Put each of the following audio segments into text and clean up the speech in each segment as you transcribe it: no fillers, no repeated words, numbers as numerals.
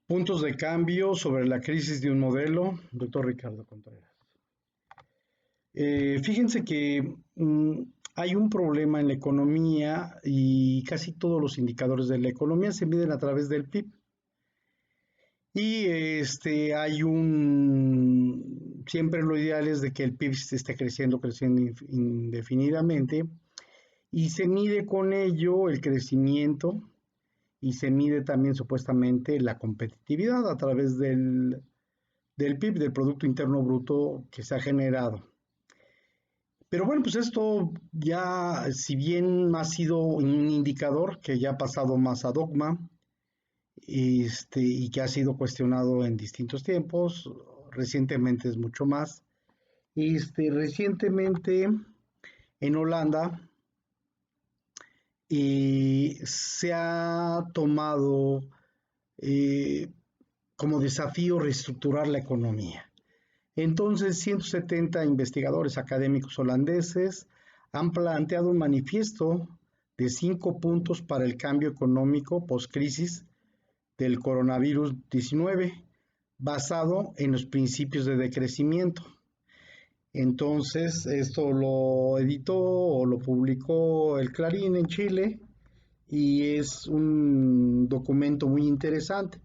Puntos de cambio sobre la crisis de un modelo, doctor Ricardo Contreras. Fíjense que hay un problema en la economía y casi todos los indicadores de la economía se miden a través del PIB. Y hay siempre lo ideal es de que el PIB esté creciendo indefinidamente y se mide con ello el crecimiento y se mide también supuestamente la competitividad a través del PIB, del Producto Interno Bruto que se ha generado. Pero bueno, pues esto ya, si bien ha sido un indicador que ya ha pasado más a dogma, y que ha sido cuestionado en distintos tiempos, recientemente es mucho más. Recientemente en Holanda se ha tomado eh, como desafío reestructurar la economía. Entonces, 170 investigadores académicos holandeses han planteado un manifiesto de 5 puntos para el cambio económico post-crisis del coronavirus 19, basado en los principios de decrecimiento. Entonces, esto lo editó o lo publicó el Clarín en Chile y es un documento muy interesante.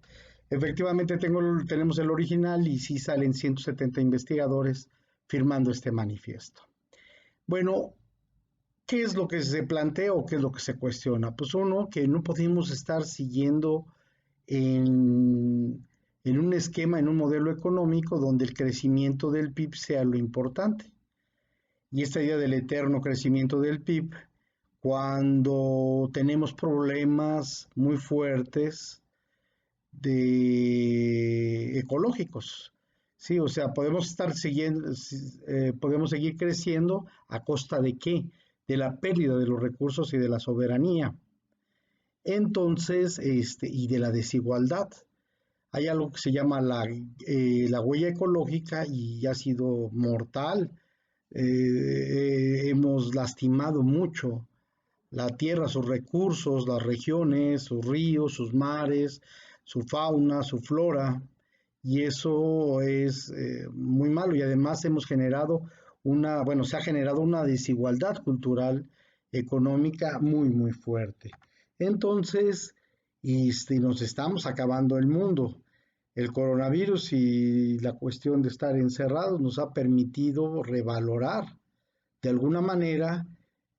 Efectivamente tenemos el original y sí salen 170 investigadores firmando este manifiesto. Bueno, ¿qué es lo que se plantea o qué es lo que se cuestiona? Pues uno, que no podemos estar siguiendo en un esquema, en un modelo económico donde el crecimiento del PIB sea lo importante. Y esta idea del eterno crecimiento del PIB, cuando tenemos problemas muy fuertes ecológicos. Sí, o sea, podemos seguir creciendo a costa de qué? De la pérdida de los recursos y de la soberanía. Entonces, y de la desigualdad. Hay algo que se llama la huella ecológica y ha sido mortal. Hemos lastimado mucho la tierra, sus recursos, las regiones, sus ríos, sus mares, su fauna, su flora, y eso es muy malo. Y además hemos generado se ha generado una desigualdad cultural, económica muy, muy fuerte. Entonces, nos estamos acabando el mundo. El coronavirus y la cuestión de estar encerrados nos ha permitido revalorar de alguna manera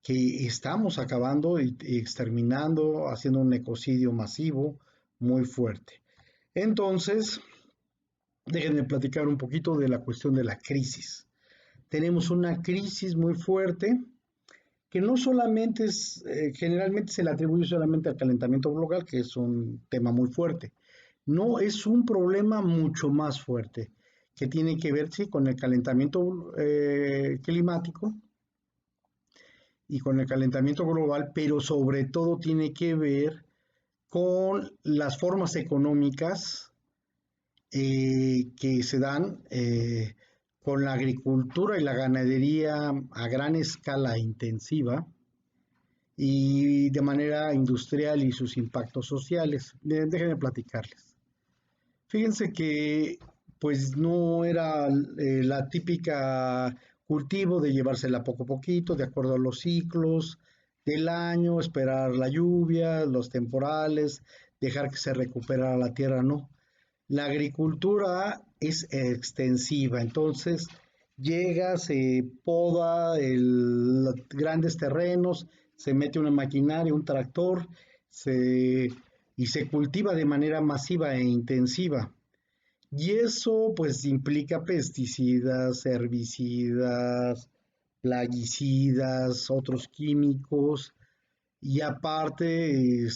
que estamos acabando y exterminando, haciendo un ecocidio masivo muy fuerte. Entonces, déjenme platicar un poquito de la cuestión de la crisis. Tenemos una crisis muy fuerte que no solamente generalmente se le atribuye solamente al calentamiento global, que es un tema muy fuerte. No, es un problema mucho más fuerte, que tiene que ver, sí, con el calentamiento climático y con el calentamiento global, pero sobre todo tiene que ver con las formas económicas que se dan con la agricultura y la ganadería a gran escala intensiva y de manera industrial y sus impactos sociales. Déjenme platicarles. Fíjense que pues no era la típica cultivo de llevársela poco a poquito, de acuerdo a los ciclos del año, esperar la lluvia, los temporales, dejar que se recuperara la tierra, no. La agricultura es extensiva, entonces llega, se poda grandes terrenos, se mete una maquinaria, un tractor, y se cultiva de manera masiva e intensiva. Y eso pues implica pesticidas, herbicidas, plaguicidas, otros químicos y aparte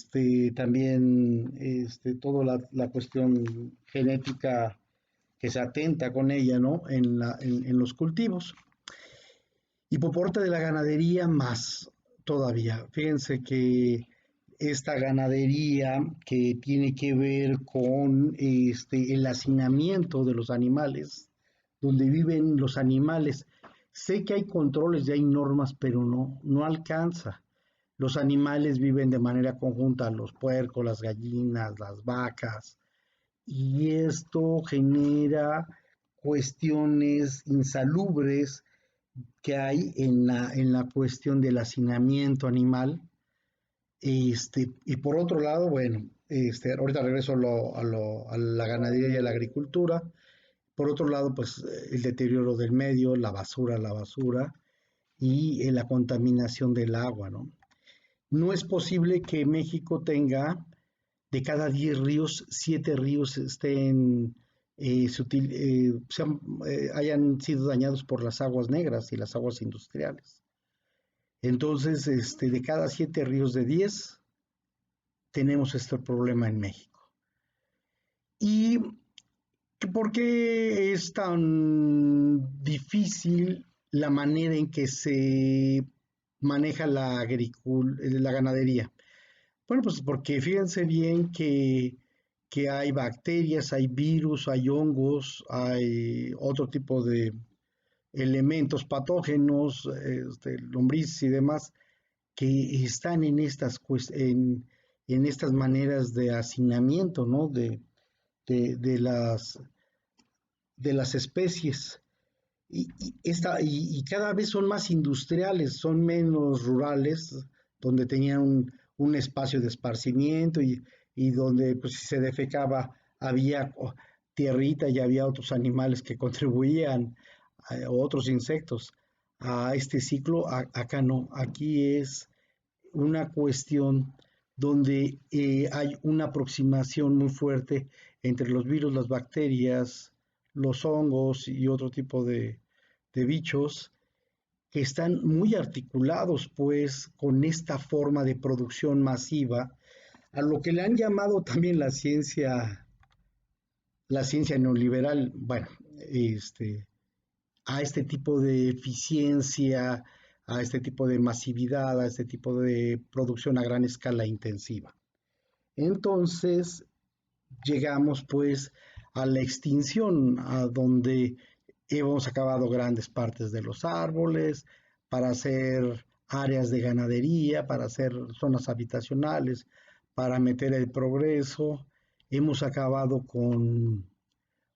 también toda la cuestión genética que se atenta con ella, ¿no? En los cultivos. Y por parte de la ganadería más todavía. Fíjense que esta ganadería que tiene que ver con el hacinamiento de los animales, donde viven los animales. Sé que hay controles y hay normas, pero no alcanza. Los animales viven de manera conjunta, los puercos, las gallinas, las vacas, y esto genera cuestiones insalubres que hay en la cuestión del hacinamiento animal. Y por otro lado, bueno, ahorita regreso a la ganadería y a la agricultura. Por otro lado, pues el deterioro del medio, la basura y la contaminación del agua, ¿no? No es posible que México tenga de cada 10 ríos, 7 ríos hayan sido dañados por las aguas negras y las aguas industriales. Entonces, de cada 7 ríos de 10, tenemos este problema en México. ¿Y por qué es tan difícil la manera en que se maneja la ganadería? Bueno, pues porque fíjense bien que hay bacterias, hay virus, hay hongos, hay otro tipo de elementos patógenos, lombrices y demás, que están en estas maneras de hacinamiento, ¿no? De, de las, de las especies. Y cada vez son más industriales, son menos rurales, donde tenían un espacio de esparcimiento y donde pues, si se defecaba había tierrita y había otros animales que contribuían, otros insectos, a este ciclo. Acá no, aquí es una cuestión donde hay una aproximación muy fuerte entre los virus, las bacterias, los hongos y otro tipo de bichos que están muy articulados pues con esta forma de producción masiva, a lo que le han llamado también la ciencia neoliberal, bueno, a este tipo de eficiencia, a este tipo de masividad, a este tipo de producción a gran escala intensiva. Entonces llegamos pues a la extinción, a donde hemos acabado grandes partes de los árboles para hacer áreas de ganadería, para hacer zonas habitacionales, para meter el progreso. Hemos acabado con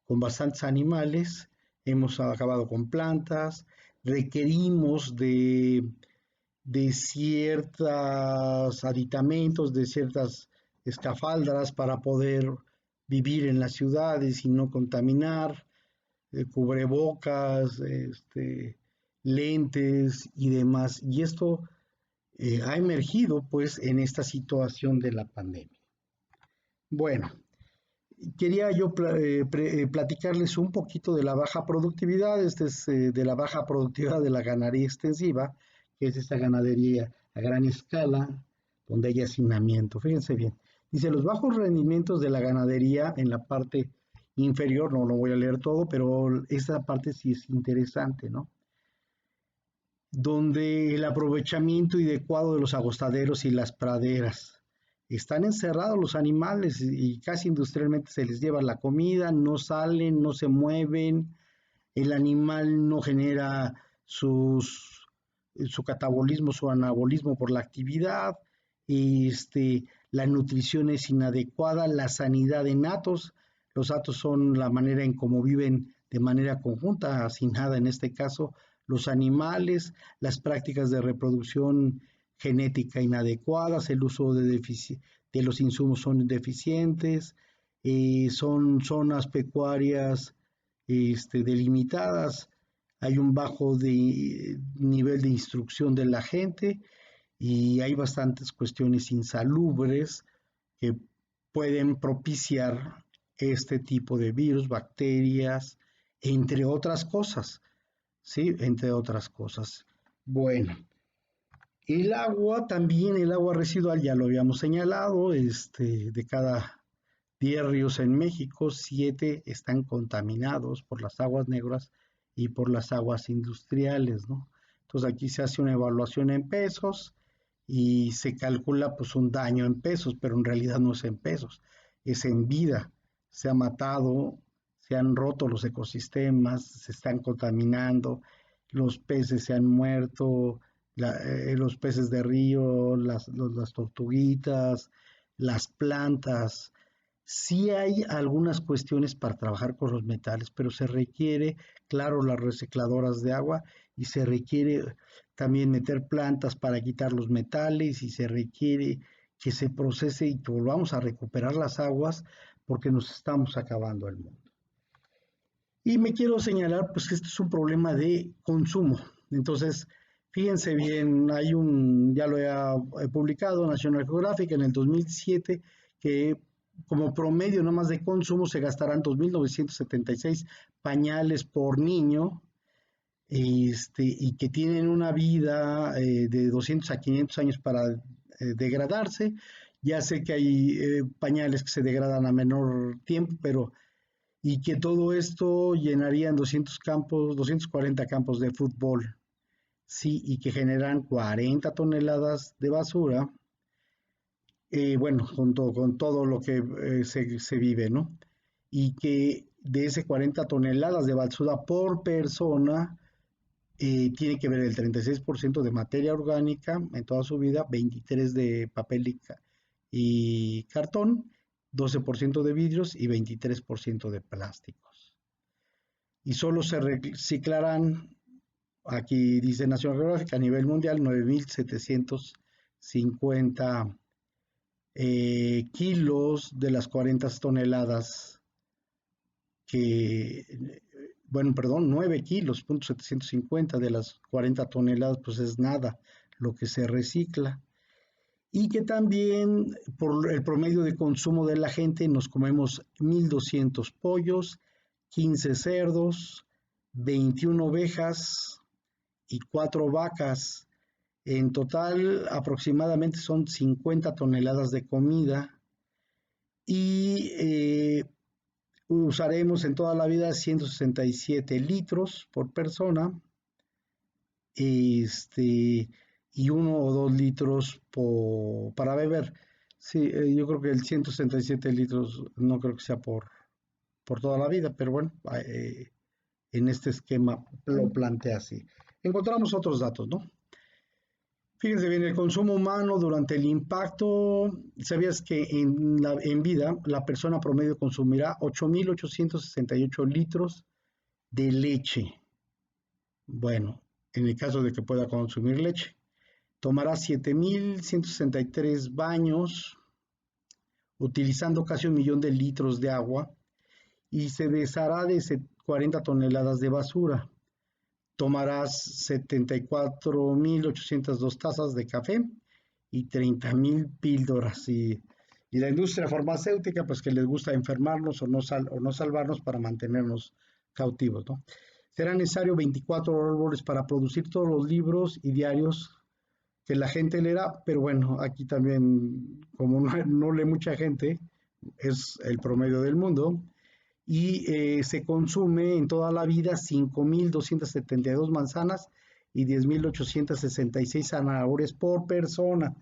bastantes animales, hemos acabado con plantas, requerimos de ciertos aditamentos, de ciertas escafaldas para poder vivir en las ciudades y no contaminar, cubrebocas, lentes y demás. Y esto ha emergido pues en esta situación de la pandemia. Bueno, quería yo platicarles un poquito de la baja productividad, de la baja productividad de la ganadería extensiva, que es esta ganadería a gran escala, donde hay hacinamiento. Fíjense bien, dice los bajos rendimientos de la ganadería en la parte inferior, no lo voy a leer todo, pero esta parte sí es interesante, ¿no? Donde el aprovechamiento adecuado de los agostaderos y las praderas. Están encerrados los animales y casi industrialmente se les lleva la comida, no salen, no se mueven, el animal no genera su catabolismo, su anabolismo por la actividad, la nutrición es inadecuada, la sanidad en atos, los atos son la manera en cómo viven de manera conjunta, sin nada en este caso, los animales, las prácticas de reproducción genética inadecuadas, el uso de los insumos son deficientes, son zonas pecuarias delimitadas, hay un bajo nivel de instrucción de la gente y hay bastantes cuestiones insalubres que pueden propiciar este tipo de virus, bacterias, entre otras cosas, ¿sí? Entre otras cosas. Bueno, el agua también, el agua residual, ya lo habíamos señalado, de cada 10 ríos en México, 7 están contaminados por las aguas negras y por las aguas industriales, ¿no? Entonces aquí se hace una evaluación en pesos y se calcula pues un daño en pesos, pero en realidad no es en pesos, es en vida. Se ha matado, se han roto los ecosistemas, se están contaminando, los peces se han muerto, los peces de río, las tortuguitas, las plantas. Sí hay algunas cuestiones para trabajar con los metales, pero se requiere, claro, las recicladoras de agua y se requiere también meter plantas para quitar los metales y se requiere que se procese y que volvamos a recuperar las aguas porque nos estamos acabando el mundo. Y me quiero señalar, pues, que esto es un problema de consumo. Entonces, fíjense bien, ya lo he publicado National Geographic en el 2007, que como promedio nada más de consumo se gastarán 2.976 pañales por niño, y que tienen una vida de 200 a 500 años para degradarse. Ya sé que hay pañales que se degradan a menor tiempo, pero y que todo esto llenarían 240 campos de fútbol, sí, y que generan 40 toneladas de basura, bueno, con todo lo que se vive, ¿no? Y que de ese 40 toneladas de basura por persona, tiene que ver el 36% de materia orgánica en toda su vida, 23% de papel y cartón, 12% de vidrios y 23% de plásticos. Y solo se reciclarán, aquí dice National Geographic, a nivel mundial 9.750 kilos de las 40 toneladas que, bueno, perdón, 9 kilos, 750 de las 40 toneladas, pues es nada lo que se recicla. Y que también por el promedio de consumo de la gente nos comemos 1.200 pollos, 15 cerdos, 21 ovejas y 4 vacas. En total aproximadamente son 50 toneladas de comida y usaremos en toda la vida 167 litros por persona, y 1 o 2 litros para beber. Sí, yo creo que el 167 litros no creo que sea por toda la vida, pero bueno, en este esquema lo plantea así. Encontramos otros datos, ¿no? Fíjense bien, el consumo humano durante el impacto, ¿sabías que en vida la persona promedio consumirá 8.868 litros de leche? Bueno, en el caso de que pueda consumir leche. Tomará 7.163 baños, utilizando casi 1 millón de litros de agua, y se deshará de 40 toneladas de basura. Tomarás 74.802 tazas de café y 30.000 píldoras. Y la industria farmacéutica, pues que les gusta enfermarnos o no salvarnos para mantenernos cautivos, ¿no? Será necesario 24 árboles para producir todos los libros y diarios que la gente leerá, pero bueno, aquí también, como no lee mucha gente, es el promedio del mundo, y se consume en toda la vida 5.272 manzanas y 10.866 zanahorias por persona.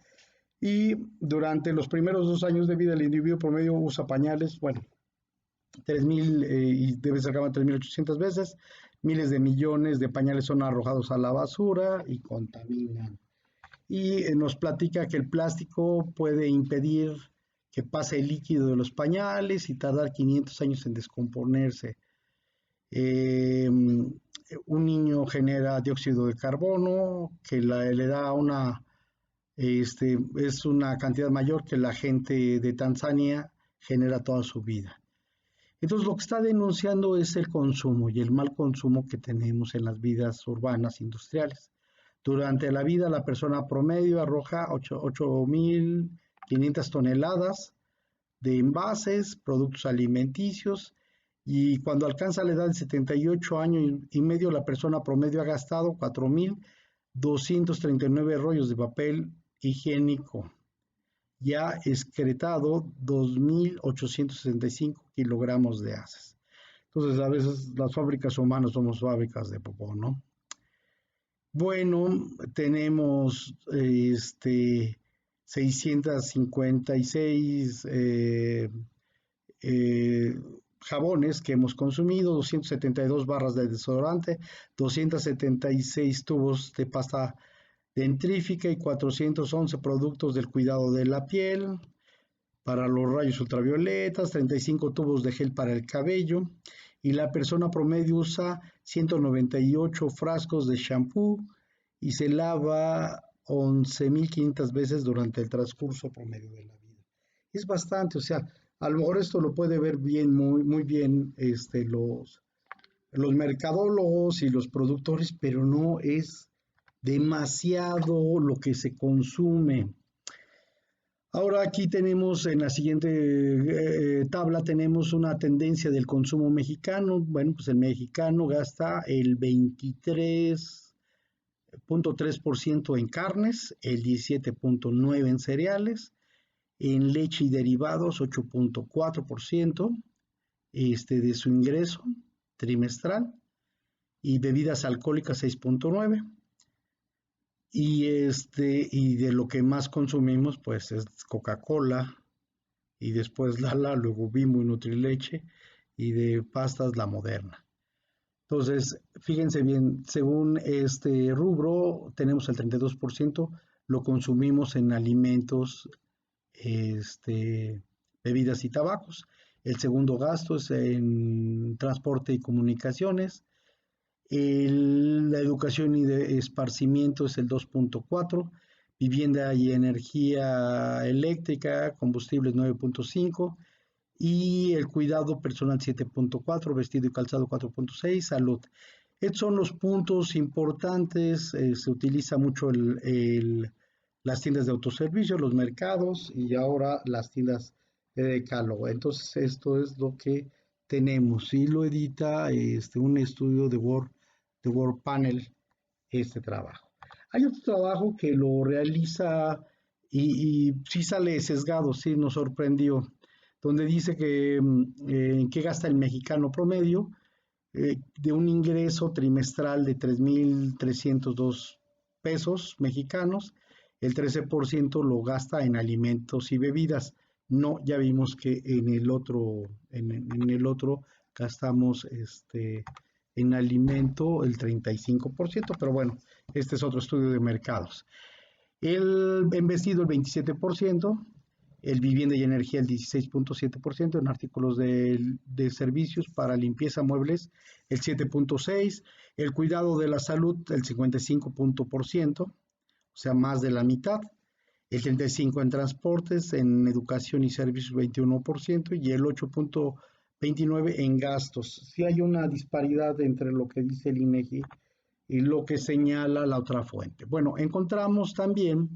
Y durante los primeros 2 años de vida, el individuo promedio usa pañales, bueno, 3.000, y debe ser 3.800 veces. Miles de millones de pañales son arrojados a la basura y contaminan. Y nos platica que el plástico puede impedir que pase el líquido de los pañales y tardar 500 años en descomponerse. Un niño genera dióxido de carbono, que le da es una cantidad mayor que la gente de Tanzania genera toda su vida. Entonces lo que está denunciando es el consumo y el mal consumo que tenemos en las vidas urbanas industriales. Durante la vida la persona promedio arroja 8.500 toneladas de envases, productos alimenticios, y cuando alcanza la edad de 78 años y medio, la persona promedio ha gastado 4.239 rollos de papel higiénico, ya excretado 2.865 kilogramos de heces. Entonces, a veces las fábricas humanas somos fábricas de popó, ¿no? Bueno, tenemos 656 jabones que hemos consumido, 272 barras de desodorante, 276 tubos de pasta dentrífica y 411 productos del cuidado de la piel para los rayos ultravioletas, 35 tubos de gel para el cabello, y la persona promedio usa 198 frascos de shampoo y se lava 11.500 veces durante el transcurso promedio de la vida. Es bastante, o sea, a lo mejor esto lo puede ver bien, muy bien, los mercadólogos y los productores, pero no es demasiado lo que se consume. Ahora aquí tenemos en la siguiente tabla, tenemos una tendencia del consumo mexicano. Bueno, pues el mexicano gasta el 23.3% en carnes, el 17.9% en cereales, en leche y derivados 8.4% de su ingreso trimestral, y bebidas alcohólicas 6.9%. Y de lo que más consumimos, pues es Coca-Cola, y después Lala, luego Bimbo y Nutrileche, y de pastas La Moderna. Entonces, fíjense bien, según este rubro, tenemos el 32%, lo consumimos en alimentos, bebidas y tabacos. El segundo gasto es en transporte y comunicaciones. La educación y de esparcimiento es el 2.4%, vivienda y energía eléctrica, combustibles 9.5%, y el cuidado personal 7.4%, vestido y calzado 4.6%, salud. Estos son los puntos importantes. Se utiliza mucho las tiendas de autoservicio, los mercados, y ahora las tiendas de decálogo. Entonces esto es lo que tenemos, y lo edita un estudio de World Panel, este trabajo. Hay otro trabajo que lo realiza y sí sale sesgado, sí nos sorprendió, donde dice que en qué gasta el mexicano promedio, de un ingreso trimestral de 3.302 pesos mexicanos, el 13% lo gasta en alimentos y bebidas. No, ya vimos que en el otro gastamos en alimento el 35%, pero bueno, este es otro estudio de mercados. En vestido el 27%, el vivienda y energía el 16.7%, en artículos de servicios para limpieza, muebles el 7.6%, el cuidado de la salud el 55%, o sea, más de la mitad, el 35% en transportes, en educación y servicios 21%, y el 8.29% en gastos. Sí hay una disparidad entre lo que dice el INEGI y lo que señala la otra fuente. Bueno, encontramos también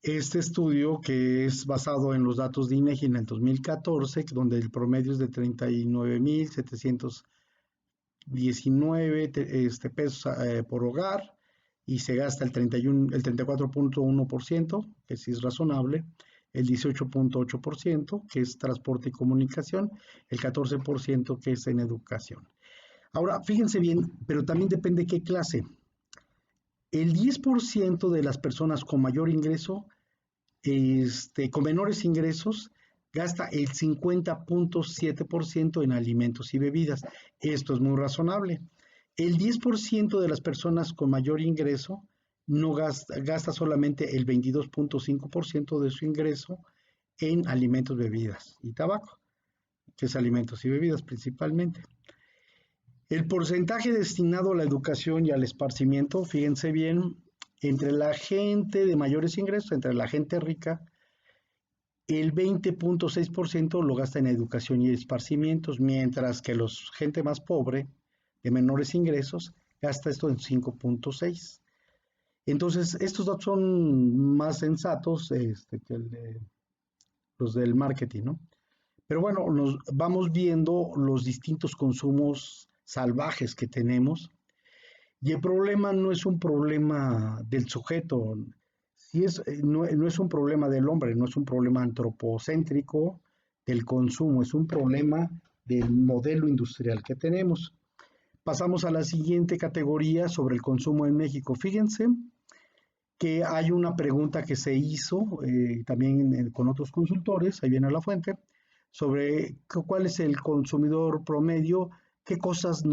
este estudio que es basado en los datos de INEGI en el 2014, donde el promedio es de 39.719 pesos por hogar, y se gasta el 34.1%, que sí es razonable, el 18.8%, que es transporte y comunicación, el 14% que es en educación. Ahora, fíjense bien, pero también depende qué clase. El 10% de las personas con mayor ingreso, con menores ingresos, gasta el 50.7% en alimentos y bebidas. Esto es muy razonable. El 10% de las personas con mayor ingreso no gasta solamente el 22.5% de su ingreso en alimentos, bebidas y tabaco, que es alimentos y bebidas principalmente. El porcentaje destinado a la educación y al esparcimiento, fíjense bien, entre la gente de mayores ingresos, entre la gente rica, el 20.6% lo gasta en educación y esparcimientos, mientras que la gente más pobre, de menores ingresos, gasta esto en 5.6%. Entonces, estos datos son más sensatos que los del marketing, ¿no? Pero bueno, nos vamos viendo los distintos consumos salvajes que tenemos, y el problema no es un problema del sujeto, no es un problema del hombre, no es un problema antropocéntrico del consumo, es un problema del modelo industrial que tenemos. Pasamos a la siguiente categoría sobre el consumo en México. Fíjense que hay una pregunta que se hizo también con otros consultores, ahí viene la fuente, sobre cuál es el consumidor promedio, qué cosas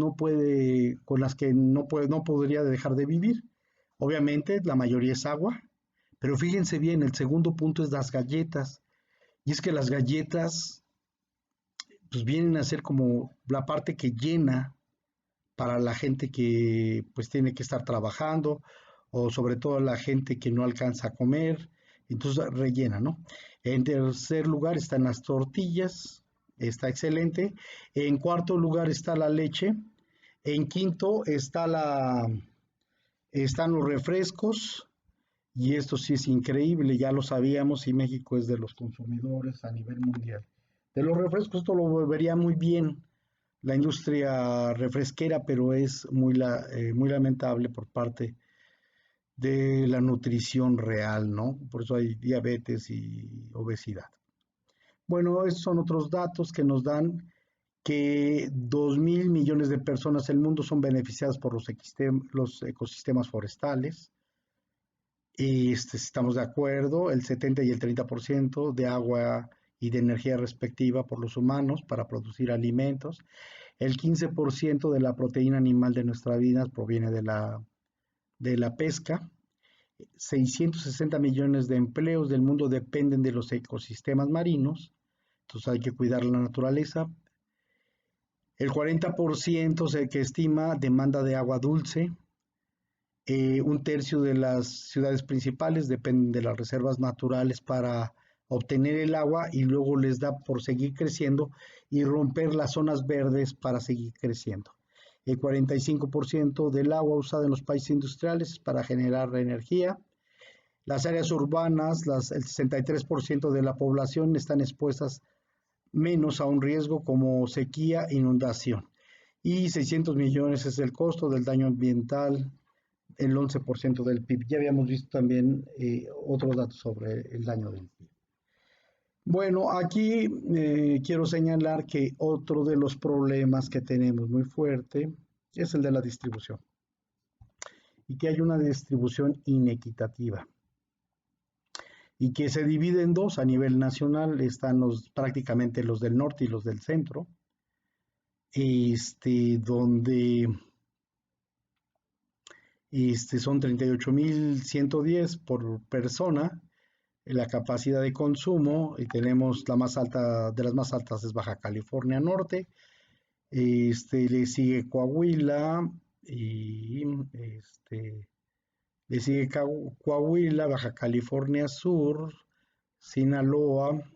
con las que no podría dejar de vivir. Obviamente la mayoría es agua, pero fíjense bien, el segundo punto es las galletas, Y es que las galletas pues vienen a ser como la parte que llena para la gente que pues tiene que estar trabajando o sobre todo la gente que no alcanza a comer, entonces rellena, ¿no? En tercer lugar están las tortillas, está excelente. En cuarto lugar está la leche. En quinto están los refrescos. Y esto sí es increíble, ya lo sabíamos y México es de los consumidores a nivel mundial. De los refrescos esto lo volvería muy bien la industria refresquera, pero es muy lamentable por parte de la nutrición real, ¿no? Por eso hay diabetes y obesidad. Bueno, estos son otros datos que nos dan que 2.000 millones de personas en el mundo son beneficiadas por los ecosistemas forestales. Estamos de acuerdo, el 70 y el 30% de agua y de energía respectiva por los humanos para producir alimentos. El 15% de la proteína animal de nuestra vida proviene de la pesca. 660 millones de empleos del mundo dependen de los ecosistemas marinos, entonces hay que cuidar la naturaleza. El 40% se que estima demanda de agua dulce. Un tercio de las ciudades principales dependen de las reservas naturales para obtener el agua y luego les da por seguir creciendo y romper las zonas verdes para seguir creciendo. El 45% del agua usada en los países industriales es para generar energía. Las áreas urbanas, el 63% de la población están expuestas menos a un riesgo como sequía e inundación. Y 600 millones es el costo del daño ambiental, el 11% del PIB. Ya habíamos visto también otros datos sobre el daño del PIB. Bueno, aquí quiero señalar que otro de los problemas que tenemos muy fuerte es el de la distribución y que hay una distribución inequitativa y que se divide en dos a nivel nacional. Están prácticamente los del norte y los del centro, donde son 38.110 por persona la capacidad de consumo, y tenemos la más alta, de las más altas es Baja California Norte, le sigue Coahuila, y le sigue Coahuila, Baja California Sur, Sinaloa,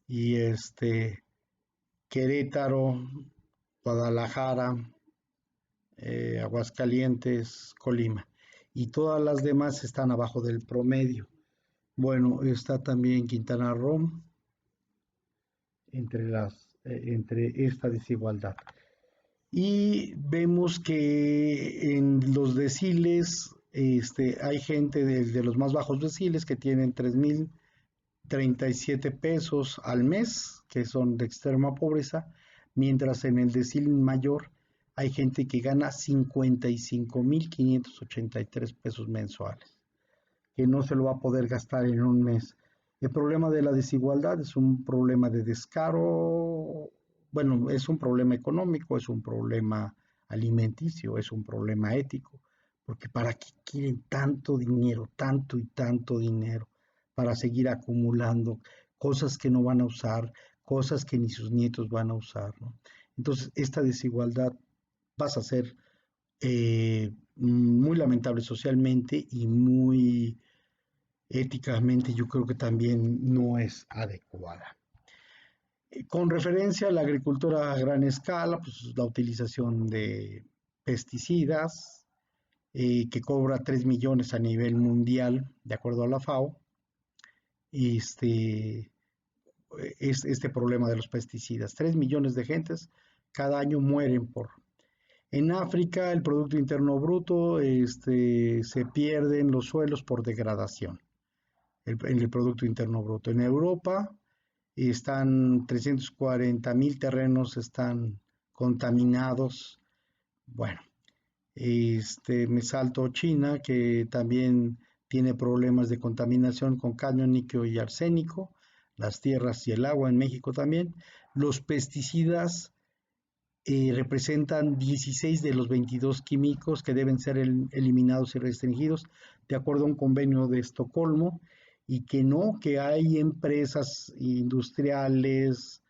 y Querétaro, Guadalajara, Aguascalientes, Colima, y todas las demás están abajo del promedio. Bueno, está también Quintana Roo entre esta desigualdad. Y vemos que en los deciles hay gente de los más bajos deciles que tienen 3.037 pesos al mes, que son de extrema pobreza, mientras en el decil mayor hay gente que gana 55.583 pesos mensuales, que no se lo va a poder gastar en un mes. El problema de la desigualdad es un problema de descaro, bueno, es un problema económico, es un problema alimenticio, es un problema ético, porque ¿para qué quieren tanto dinero, tanto y tanto dinero, para seguir acumulando cosas que no van a usar, cosas que ni sus nietos van a usar, ¿no? Entonces, esta desigualdad pasa a ser muy lamentable socialmente y muy éticamente yo creo que también no es adecuada. Con referencia a la agricultura a gran escala, pues la utilización de pesticidas, que cobra 3 millones a nivel mundial, de acuerdo a la FAO, este, este problema de los pesticidas. 3 millones de gentes cada año mueren por. En África, el Producto Interno Bruto se pierde en los suelos por degradación, en el Producto Interno Bruto. En Europa están 340.000 terrenos están contaminados. Bueno, me salto China, que también tiene problemas de contaminación con cadmio, níquel y arsénico, las tierras y el agua en México también. Los pesticidas representan 16 de los 22 químicos que deben ser eliminados y restringidos de acuerdo a un convenio de Estocolmo, y que no, que hay empresas industriales,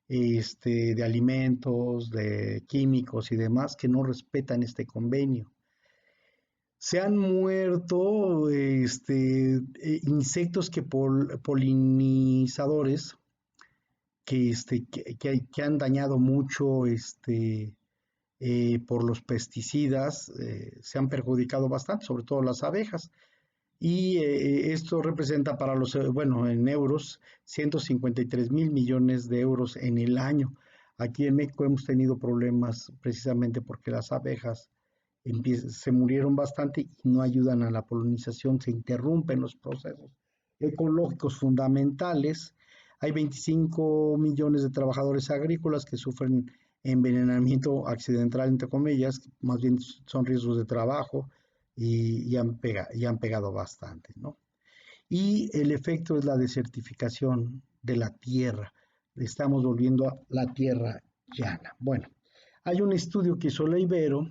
de alimentos, de químicos y demás que no respetan este convenio. Se han muerto insectos polinizadores que han dañado mucho por los pesticidas, se han perjudicado bastante, sobre todo las abejas. Y esto representa para bueno, en euros, 153.000 millones de euros en el año. Aquí en México hemos tenido problemas precisamente porque las abejas se murieron bastante y no ayudan a la polinización, se interrumpen los procesos ecológicos fundamentales. Hay 25 millones de trabajadores agrícolas que sufren envenenamiento accidental, entre comillas, más bien son riesgos de trabajo y han pegado bastante, ¿no? Y el efecto es la desertificación de la tierra. Estamos volviendo a la tierra llana. Bueno, hay un estudio que hizo la Ibero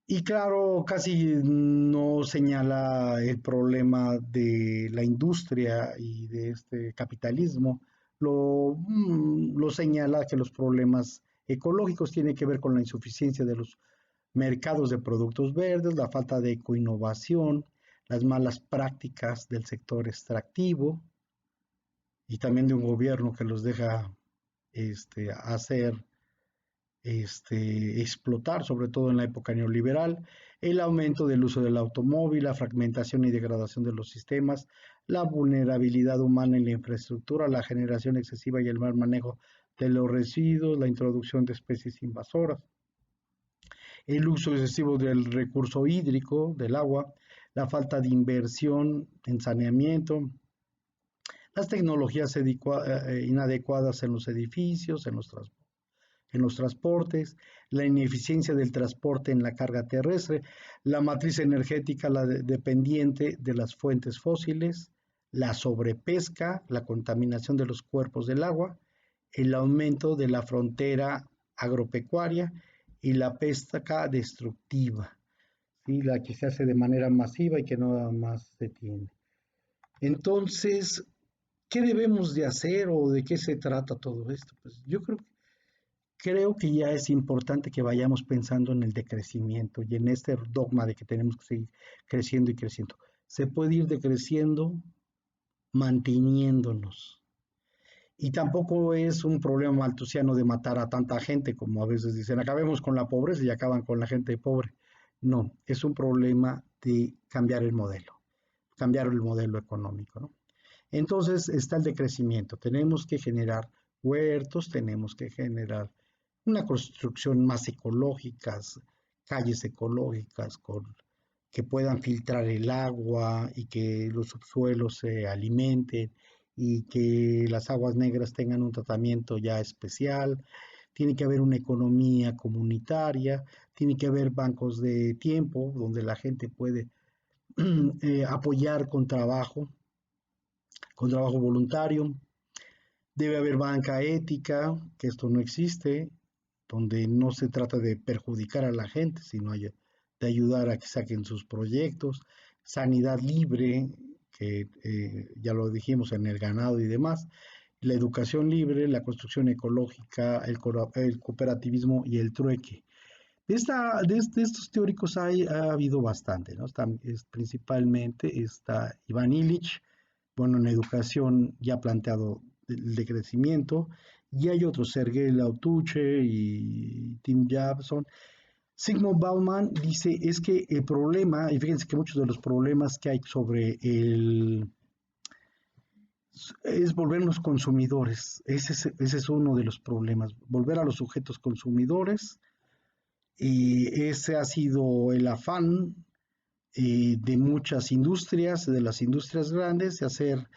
y claro, casi no señala el problema de la industria y de este capitalismo. Lo señala que los problemas ecológicos tienen que ver con la insuficiencia de los mercados de productos verdes, la falta de ecoinnovación, las malas prácticas del sector extractivo y también de un gobierno que los deja hacer explotar, sobre todo en la época neoliberal, el aumento del uso del automóvil, la fragmentación y degradación de los sistemas, la vulnerabilidad humana en la infraestructura, la generación excesiva y el mal manejo de los residuos, la introducción de especies invasoras, el uso excesivo del recurso hídrico, del agua, la falta de inversión en saneamiento, las tecnologías inadecuadas en los edificios, en los transportes, la ineficiencia del transporte en la carga terrestre, la matriz energética dependiente de las fuentes fósiles, la sobrepesca, la contaminación de los cuerpos del agua, el aumento de la frontera agropecuaria y la pesca destructiva, ¿sí? La que se hace de manera masiva y que nada más se tiene. Entonces, ¿qué debemos de hacer o de qué se trata todo esto? Pues yo creo que ya es importante que vayamos pensando en el decrecimiento y en este dogma de que tenemos que seguir creciendo y creciendo. Se puede ir decreciendo manteniéndonos. Y tampoco es un problema maltusiano de matar a tanta gente, como a veces dicen, acabemos con la pobreza y acaban con la gente pobre. No, es un problema de cambiar el modelo económico, ¿no? Entonces está el decrecimiento. Tenemos que generar huertos, tenemos que generar una construcción más ecológicas, calles ecológicas que puedan filtrar el agua y que los subsuelos se alimenten y que las aguas negras tengan un tratamiento ya especial. Tiene que haber una economía comunitaria, tiene que haber bancos de tiempo donde la gente puede apoyar con trabajo voluntario. Debe haber banca ética, que esto no existe, donde no se trata de perjudicar a la gente, sino de ayudar a que saquen sus proyectos. Sanidad libre, que ya lo dijimos en el ganado y demás. La educación libre, la construcción ecológica, el cooperativismo y el trueque. De estos teóricos ha habido bastante, ¿no? Principalmente está Iván Illich, bueno, en educación ya ha planteado el decrecimiento, y hay otros, Sergei Lautuche y Tim Jacobson. Sigmund Bauman dice, es que el problema, y fíjense que muchos de los problemas que hay es volvernos consumidores, ese es uno de los problemas, volver a los sujetos consumidores, y ese ha sido el afán de muchas industrias, de las industrias grandes, de hacer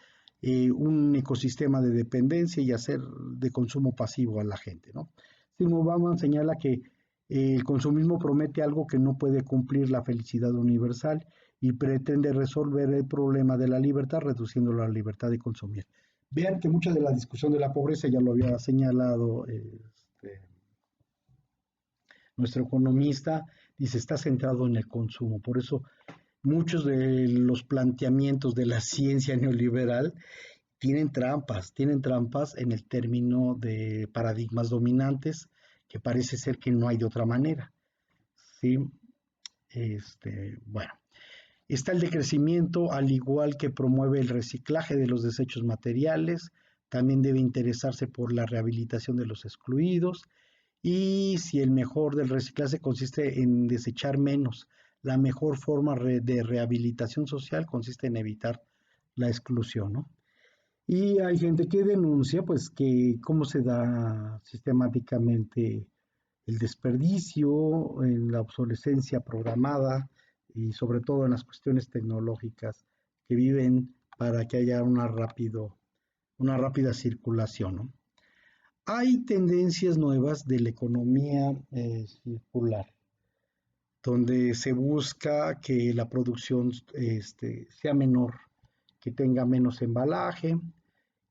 un ecosistema de dependencia y hacer de consumo pasivo a la gente, ¿no? Sigmund Bauman señala que el consumismo promete algo que no puede cumplir la felicidad universal y pretende resolver el problema de la libertad reduciendo la libertad de consumir. Vean que mucha de la discusión de la pobreza ya lo había señalado nuestro economista, dice está centrado en el consumo, por eso muchos de los planteamientos de la ciencia neoliberal tienen trampas en el término de paradigmas dominantes, que parece ser que no hay de otra manera. ¿Sí? Bueno, está el decrecimiento, al igual que promueve el reciclaje de los desechos materiales, también debe interesarse por la rehabilitación de los excluidos, y si el mejor del reciclaje consiste en desechar menos, la mejor forma de rehabilitación social consiste en evitar la exclusión, ¿no? Y hay gente que denuncia, pues, que cómo se da sistemáticamente el desperdicio, en la obsolescencia programada y sobre todo en las cuestiones tecnológicas que viven para que haya una rápida circulación, ¿no? Hay tendencias nuevas de la economía circular, donde se busca que la producción sea menor, que tenga menos embalaje,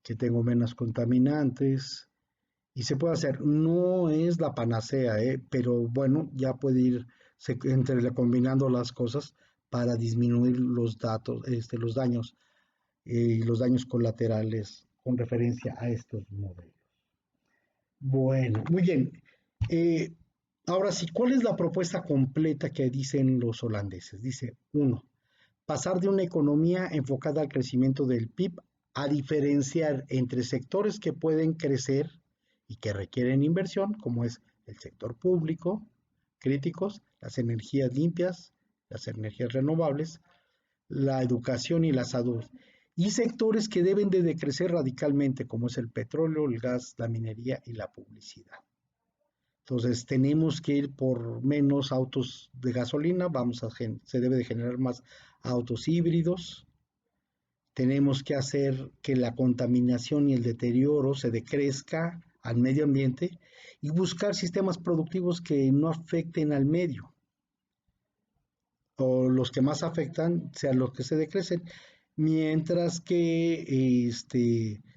que tenga menos contaminantes, y se puede hacer. No es la panacea, pero bueno, ya puede ir combinando las cosas para disminuir los daños y los daños colaterales con referencia a estos modelos. Bueno, muy bien. Eh, Ahora sí, ¿cuál es la propuesta completa que dicen los holandeses? Dice, uno, pasar de una economía enfocada al crecimiento del PIB a diferenciar entre sectores que pueden crecer y que requieren inversión, como es el sector público, críticos, las energías limpias, las energías renovables, la educación y la salud, y sectores que deben de decrecer radicalmente, como es el petróleo, el gas, la minería y la publicidad. Entonces tenemos que ir por menos autos de gasolina, se debe de generar más autos híbridos, tenemos que hacer que la contaminación y el deterioro se decrezca al medio ambiente y buscar sistemas productivos que no afecten al medio, o los que más afectan sean los que se decrecen, mientras que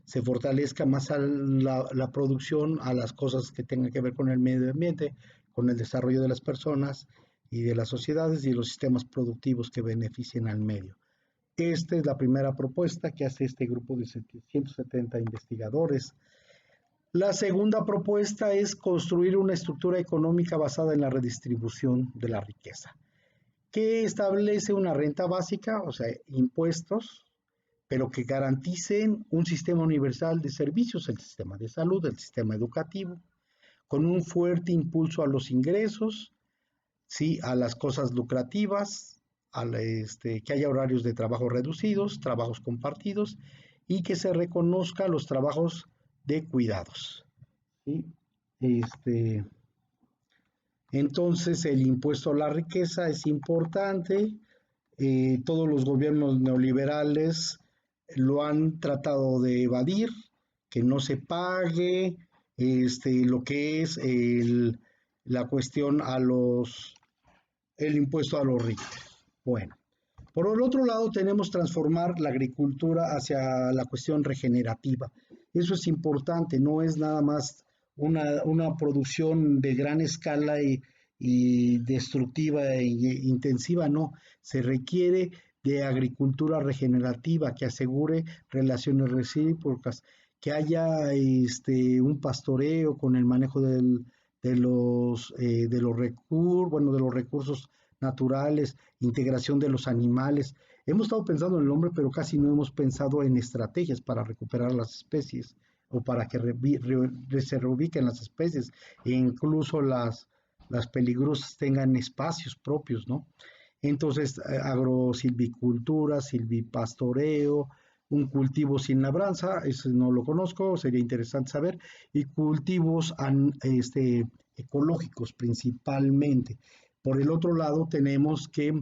se fortalezca más a la producción, a las cosas que tengan que ver con el medio ambiente, con el desarrollo de las personas y de las sociedades y los sistemas productivos que beneficien al medio. Esta es la primera propuesta que hace este grupo de 170 investigadores. La segunda propuesta es construir una estructura económica basada en la redistribución de la riqueza, que establece una renta básica, o sea, impuestos, pero que garanticen un sistema universal de servicios, el sistema de salud, el sistema educativo, con un fuerte impulso a los ingresos, sí, a las cosas lucrativas, que haya horarios de trabajo reducidos, trabajos compartidos y que se reconozca los trabajos de cuidados. ¿Sí? Entonces el impuesto a la riqueza es importante. Todos los gobiernos neoliberales lo han tratado de evadir, que no se pague lo que es la cuestión el impuesto a los ricos. Bueno, por el otro lado tenemos transformar la agricultura hacia la cuestión regenerativa. Eso es importante, no es nada más una producción de gran escala y destructiva e intensiva, no, se requiere de agricultura regenerativa que asegure relaciones recíprocas, que haya un pastoreo con el manejo de los recursos, bueno, de los recursos naturales, integración de los animales. Hemos estado pensando en el hombre, pero casi no hemos pensado en estrategias para recuperar las especies o para que se reubiquen las especies e incluso las peligrosas tengan espacios propios, ¿no? Entonces, agrosilvicultura, silvipastoreo, un cultivo sin labranza, ese no lo conozco, sería interesante saber, y cultivos ecológicos principalmente. Por el otro lado, tenemos que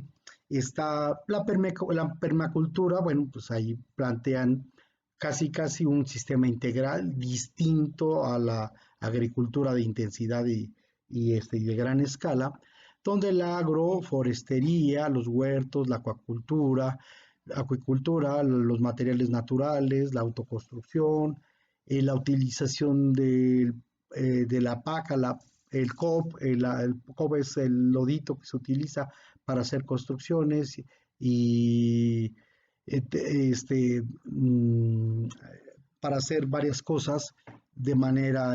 está la permacultura, bueno, pues ahí plantean casi un sistema integral distinto a la agricultura de intensidad y de gran escala, donde la agroforestería, los huertos, la acuicultura, los materiales naturales, la autoconstrucción, la utilización de la paca, el COP, el COP es el lodito que se utiliza para hacer construcciones, y mm, para hacer varias cosas de manera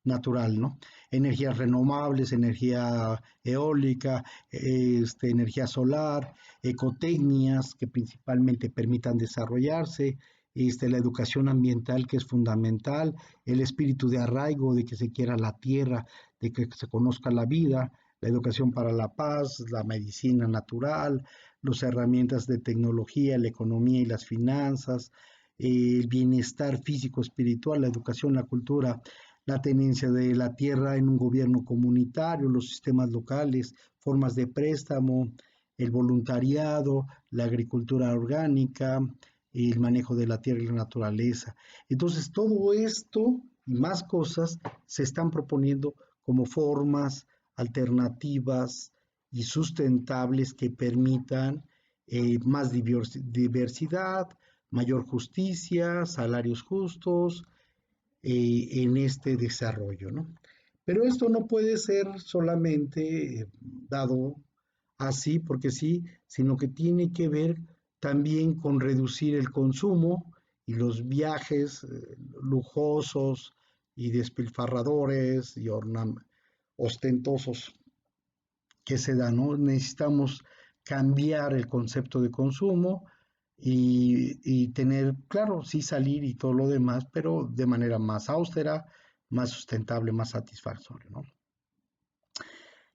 natural, ¿no? Energías renovables, energía eólica, energía solar, ecotecnias que principalmente permitan desarrollarse, la educación ambiental que es fundamental, el espíritu de arraigo, de que se quiera la tierra, de que se conozca la vida, la educación para la paz, la medicina natural, las herramientas de tecnología, la economía y las finanzas, el bienestar físico, espiritual, la educación, la cultura, la tenencia de la tierra en un gobierno comunitario, los sistemas locales, formas de préstamo, el voluntariado, la agricultura orgánica, el manejo de la tierra y la naturaleza. Entonces, todo esto y más cosas se están proponiendo como formas alternativas y sustentables que permitan más diversidad, mayor justicia, salarios justos en este desarrollo, ¿no? Pero esto no puede ser solamente dado así porque sí, sino que tiene que ver también con reducir el consumo y los viajes lujosos y despilfarradores y ostentosos que se dan, ¿no? Necesitamos cambiar el concepto de consumo y tener, claro, sí salir y todo lo demás, pero de manera más austera, más sustentable, más satisfactoria, ¿no?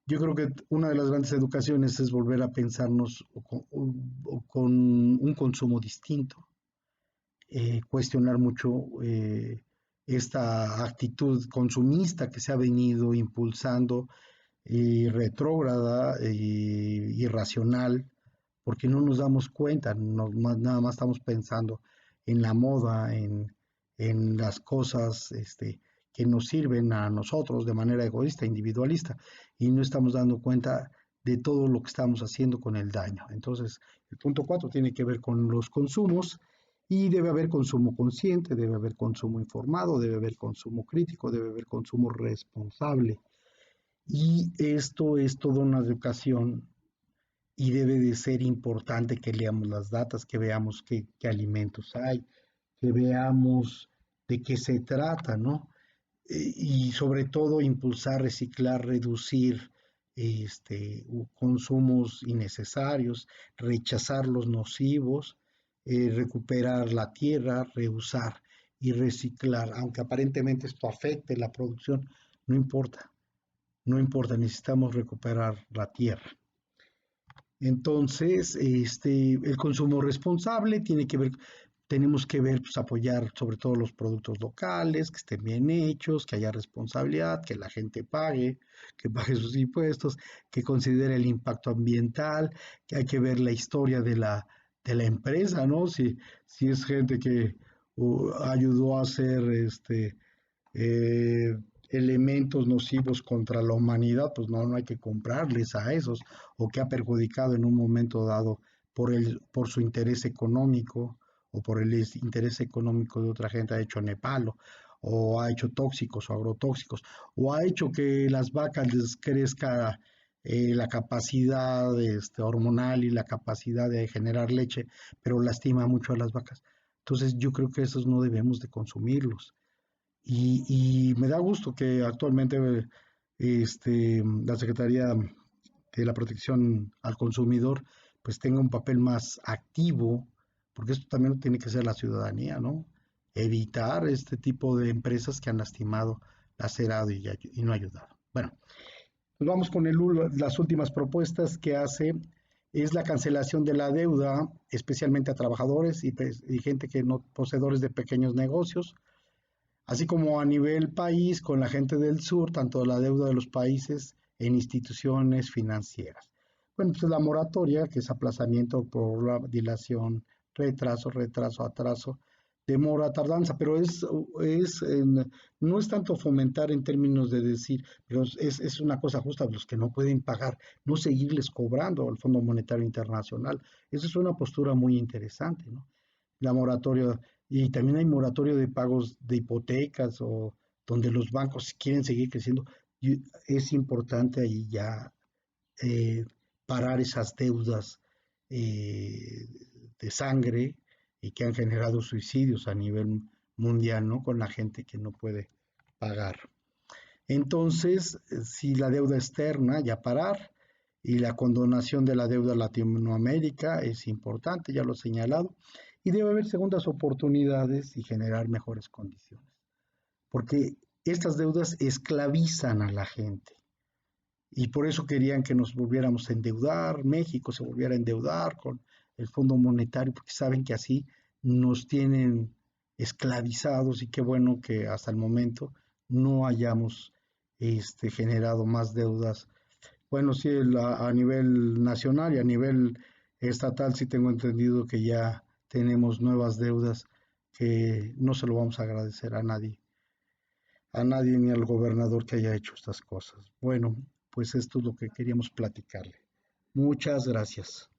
Yo creo que una de las grandes educaciones es volver a pensarnos con un consumo distinto, cuestionar mucho esta actitud consumista que se ha venido impulsando retrógrada e irracional, porque no nos damos cuenta, nada más estamos pensando en la moda, en las cosas que nos sirven a nosotros de manera egoísta, individualista, y no estamos dando cuenta de todo lo que estamos haciendo con el daño. Entonces, el punto 4 tiene que ver con los consumos y debe haber consumo consciente, debe haber consumo informado, debe haber consumo crítico, debe haber consumo responsable. Y esto es toda una educación y debe de ser importante que leamos las datas, que veamos qué alimentos hay, que veamos de qué se trata, ¿no? Y sobre todo impulsar, reciclar, reducir consumos innecesarios, rechazar los nocivos, recuperar la tierra, reusar y reciclar, aunque aparentemente esto afecte la producción, no importa, no importa, necesitamos recuperar la tierra. Entonces, el consumo responsable tiene que ver, tenemos que ver, pues, apoyar sobre todo los productos locales, que estén bien hechos, que haya responsabilidad, que la gente pague, que pague sus impuestos, que considere el impacto ambiental, que hay que ver la historia de la empresa, ¿no? Si es gente que ayudó a hacer eh, elementos nocivos contra la humanidad, pues no hay que comprarles a esos, o que ha perjudicado en un momento dado por su interés económico o por el interés económico de otra gente, ha hecho Nepal o ha hecho tóxicos o agrotóxicos, o ha hecho que las vacas les crezca la capacidad hormonal y la capacidad de generar leche, pero lastima mucho a las vacas. Entonces yo creo que esos no debemos de consumirlos. Y me da gusto que actualmente la Secretaría de la Protección al Consumidor pues tenga un papel más activo, porque esto también tiene que ser la ciudadanía, ¿no? Evitar este tipo de empresas que han lastimado, lacerado y no ayudado. Bueno, pues vamos con las últimas propuestas que hace. Es la cancelación de la deuda, especialmente a trabajadores y gente que no poseedores de pequeños negocios, así como a nivel país con la gente del sur, tanto la deuda de los países en instituciones financieras. Bueno, pues la moratoria, que es aplazamiento por la dilación, retraso, atraso, demora, tardanza, pero no es tanto fomentar en términos de decir, pero es una cosa justa, los que no pueden pagar, no seguirles cobrando al Fondo Monetario Internacional. Esa es una postura muy interesante, ¿no? La moratoria, y también hay moratorio de pagos de hipotecas o donde los bancos quieren seguir creciendo. Es importante ahí ya eh, parar esas deudas eh, de sangre y que han generado suicidios a nivel mundial, ¿no? Con la gente que no puede pagar. Entonces, si la deuda externa, ya parar, y la condonación de la deuda Latinoamérica es importante, ya lo he señalado, y debe haber segundas oportunidades y generar mejores condiciones, porque estas deudas esclavizan a la gente. Y por eso querían que nos volviéramos a endeudar, México se volviera a endeudar con el Fondo Monetario, porque saben que así nos tienen esclavizados y qué bueno que hasta el momento no hayamos generado más deudas. Bueno, sí, a nivel nacional y a nivel estatal sí tengo entendido que ya tenemos nuevas deudas que no se lo vamos a agradecer a nadie ni al gobernador que haya hecho estas cosas. Bueno, pues esto es lo que queríamos platicarle. Muchas gracias.